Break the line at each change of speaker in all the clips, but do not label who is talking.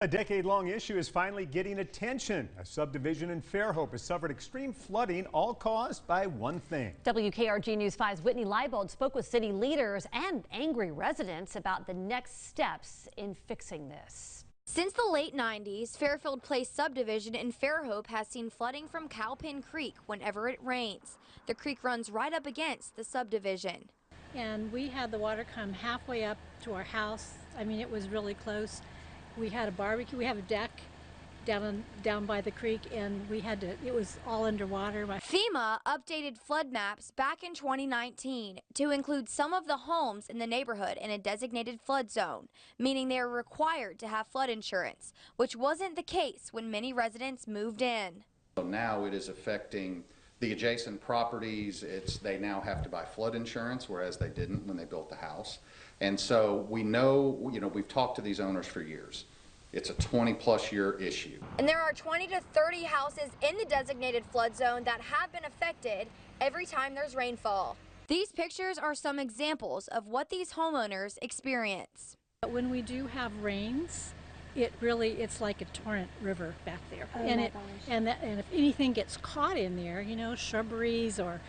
A decade-long issue is finally getting attention. A subdivision in Fairhope has suffered extreme flooding, all caused by one thing.
WKRG News 5's Whitney Leibold spoke with city leaders and angry residents about the next steps in fixing this.
Since the late 90s, Fairfield Place subdivision in Fairhope has seen flooding from Cowpen Creek whenever it rains. The creek runs right up against the subdivision.
And we had the water come halfway up to our house. I mean, it was really close. We had a barbecue. We have a deck down by the creek, and it was all underwater.
FEMA updated flood maps back in 2019 to include some of the homes in the neighborhood in a designated flood zone, meaning they are required to have flood insurance, which wasn't the case when many residents moved in.
So now it is affecting the adjacent properties. They now have to buy flood insurance, whereas they didn't when they built the house. And so we know, we've talked to these owners for years. It's a 20+ year issue.
And there are 20 to 30 houses in the designated flood zone that have been affected every time there's rainfall. These pictures are some examples of what these homeowners experience.
When we do have rains, it's like a torrent river back there.
Oh,
and if anything gets caught in there, shrubberies or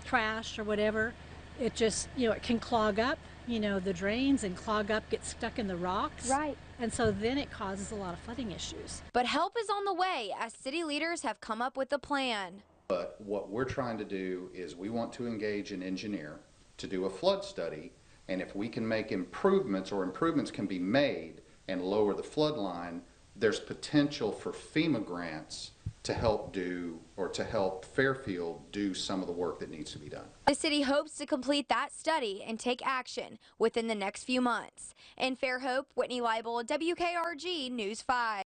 trash or whatever, it just, it can clog up, the drains and clog up, get stuck in the rocks.
Right.
And so then it causes a lot of flooding issues.
But help is on the way as city leaders have come up with a plan.
But what we're trying to do is we want to engage an engineer to do a flood study, and if we can make improvements or improvements can be made and lower the flood line, there's potential for FEMA grants to help Fairfield do some of the work that needs to be done.
The city hopes to complete that study and take action within the next few months. In Fairhope, Whitney Leibold, WKRG News 5.